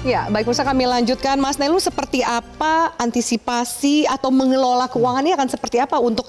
Ya, baik, pemirsa, kami lanjutkan. Mas Nelu, seperti apa antisipasi atau mengelola keuangannya akan seperti apa untuk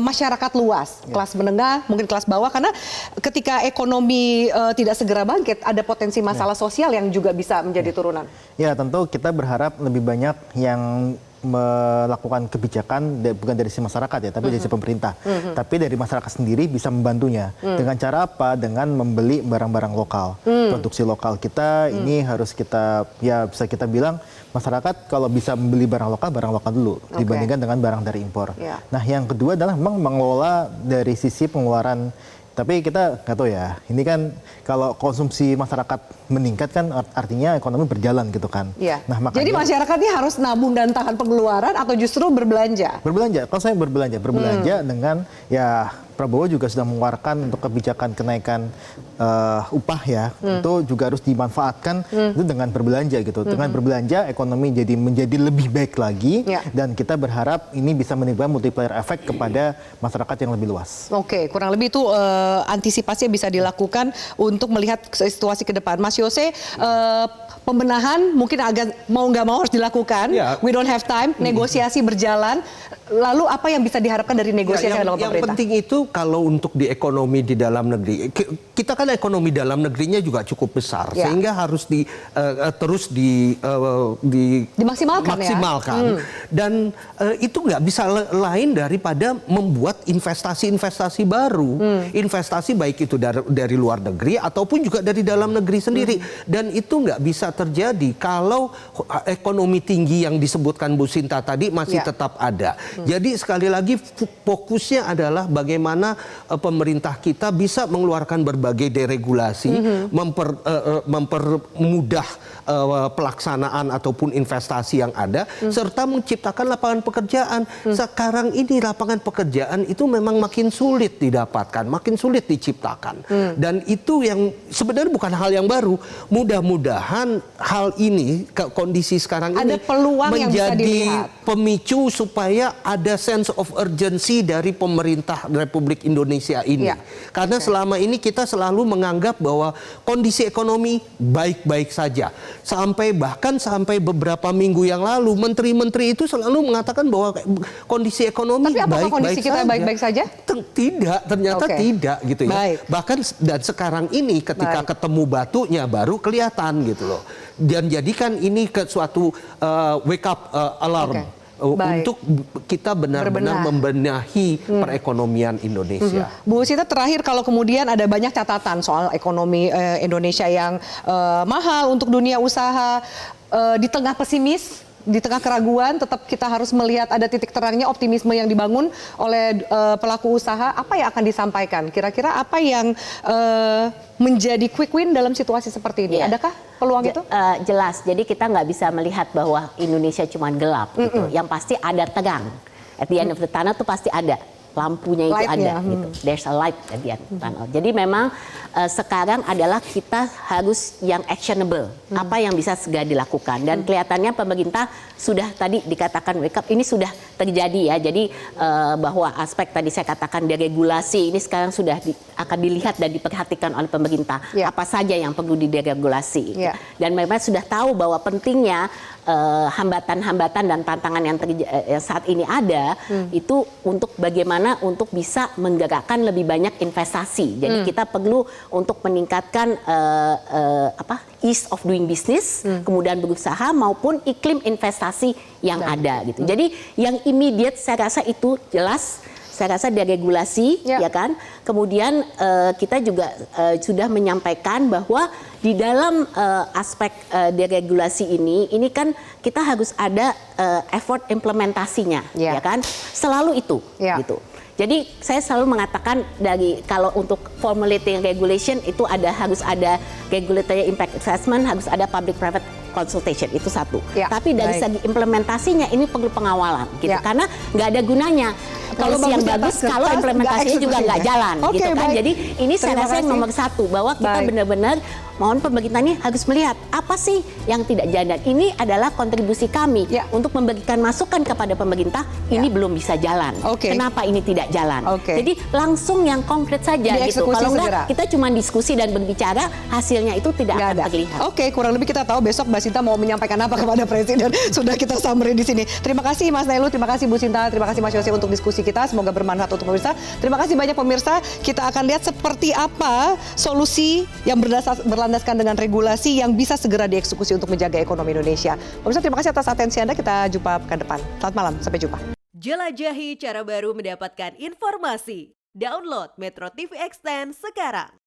masyarakat luas, kelas menengah, mungkin kelas bawah, karena ketika ekonomi tidak segera bangkit, ada potensi masalah sosial yang juga bisa menjadi turunan. Ya, tentu kita berharap lebih banyak yang melakukan kebijakan bukan dari si masyarakat ya, tapi dari si pemerintah. Tapi dari masyarakat sendiri bisa membantunya. Dengan cara apa? Dengan membeli barang-barang lokal, produksi lokal kita. Ini harus kita, ya bisa kita bilang masyarakat kalau bisa membeli barang lokal dulu dibandingkan dengan barang dari impor. Nah, yang kedua adalah memang mengelola dari sisi pengeluaran. Tapi kita nggak tahu ya, ini kan kalau konsumsi masyarakat meningkat kan artinya ekonomi berjalan gitu kan. Nah, makanya, jadi masyarakatnya harus nabung dan tahan pengeluaran atau justru berbelanja? Berbelanja, kalau saya berbelanja dengan ya Prabowo juga sudah mengeluarkan untuk kebijakan kenaikan upah ya, itu juga harus dimanfaatkan itu dengan berbelanja gitu. Dengan berbelanja ekonomi menjadi lebih baik lagi dan kita berharap ini bisa menimbulkan multiplier effect kepada masyarakat yang lebih luas. Oke, kurang lebih itu antisipasi bisa dilakukan untuk melihat situasi ke depan. Mas Yose, pembenahan mungkin agak mau nggak mau harus dilakukan. We don't have time, negosiasi berjalan. Lalu apa yang bisa diharapkan dari negosiasi yang pemerintah? Yang penting itu kalau untuk di ekonomi di dalam negeri, kita kan ekonomi dalam negerinya juga cukup besar, sehingga harus terus dimaksimalkan. Dan itu nggak bisa lain daripada membuat investasi-investasi baru, investasi baik itu dari luar negeri ataupun juga dari dalam negeri sendiri. Dan itu nggak bisa terjadi kalau ekonomi tinggi yang disebutkan Bu Sinta tadi masih tetap ada. Jadi sekali lagi fokusnya adalah bagaimana pemerintah kita bisa mengeluarkan berbagai deregulasi, mempermudah pelaksanaan ataupun investasi yang ada, serta menciptakan lapangan pekerjaan. Sekarang ini lapangan pekerjaan itu memang makin sulit didapatkan, makin sulit diciptakan. Dan itu yang sebenarnya bukan hal yang baru. Mudah-mudahan hal ini, kondisi sekarang ini menjadi pemicu supaya ada sense of urgency dari pemerintah Republik Indonesia ini. Karena selama ini kita selalu menganggap bahwa kondisi ekonomi baik-baik saja. Bahkan sampai beberapa minggu yang lalu, menteri-menteri itu selalu mengatakan bahwa kondisi ekonomi baik-baik saja. Tapi apakah kondisi kita baik-baik saja? Tidak, ternyata tidak gitu ya. Bahkan dan sekarang ini ketika ketemu batunya baru kelihatan gitu loh. Dan jadikan ini ke suatu wake up alarm. Untuk kita benar-benar membenahi perekonomian Indonesia. Bu Sinta, terakhir, kalau kemudian ada banyak catatan soal ekonomi Indonesia yang mahal untuk dunia usaha, di tengah pesimis, di tengah keraguan, tetap kita harus melihat ada titik terangnya, optimisme yang dibangun oleh pelaku usaha. Apa yang akan disampaikan? Kira-kira apa yang menjadi quick win dalam situasi seperti ini? Adakah peluang itu? Jelas. Jadi kita nggak bisa melihat bahwa Indonesia cuma gelap gitu. Yang pasti ada terang. At the end of the tunnel tuh pasti ada. Lampunya itu ada gitu. There's a light at the end of the tunnel. Jadi memang sekarang adalah kita harus yang actionable. Apa yang bisa segera dilakukan. Dan kelihatannya pemerintah sudah tadi dikatakan wake up, ini sudah terjadi ya. Jadi bahwa aspek tadi saya katakan deregulasi ini sekarang sudah akan dilihat dan diperhatikan oleh pemerintah. Apa saja yang perlu dideregulasi. Dan memang sudah tahu bahwa pentingnya hambatan-hambatan dan tantangan yang saat ini ada itu untuk bagaimana untuk bisa menggerakkan lebih banyak investasi. Jadi kita perlu untuk meningkatkan ease of doing business, kemudian berusaha maupun iklim investasi yang ada gitu. Jadi yang immediate saya rasa itu jelas. Saya rasa deregulasi, ya kan. Kemudian kita juga sudah menyampaikan bahwa di dalam aspek deregulasi ini kan kita harus ada effort implementasinya, ya kan. Selalu itu, gitu. Jadi saya selalu mengatakan kalau untuk formulating regulation itu harus ada regulatory impact assessment, harus ada public private consultation, itu satu. Tapi dari segi implementasinya ini perlu pengawalan gitu. Karena nggak ada gunanya kalau yang bagus kalau implementasinya juga nggak jalan gitu kan. Jadi ini saya rasa yang nomor satu, bahwa kita benar-benar mohon pemerintah ini harus melihat apa sih yang tidak jalan. Ini adalah kontribusi kami Ya. untuk membagikan masukan kepada pemerintah. Ini belum bisa jalan. Oke. Kenapa ini tidak jalan? Oke. Jadi langsung yang konkret saja gitu. Dieksekusi Kalau enggak segera. kita cuma diskusi dan berbicara, hasilnya itu tidak Nggak akan ada. terlihat. Oke, kurang lebih kita tahu besok Mbak Sinta mau menyampaikan apa kepada Presiden. Sudah kita summary di sini. Terima kasih Mas Nailu, terima kasih Bu Sinta, terima kasih Mas Yose untuk diskusi kita. Semoga bermanfaat untuk pemirsa. Terima kasih banyak pemirsa. Kita akan lihat seperti apa solusi yang berlandaskan dengan regulasi yang bisa segera dieksekusi untuk menjaga ekonomi Indonesia. Pemirsa, terima kasih atas atensi Anda. Kita jumpa pekan depan. Selamat malam, sampai jumpa. Jelajahi cara baru mendapatkan informasi. Download Metro TV Extend sekarang.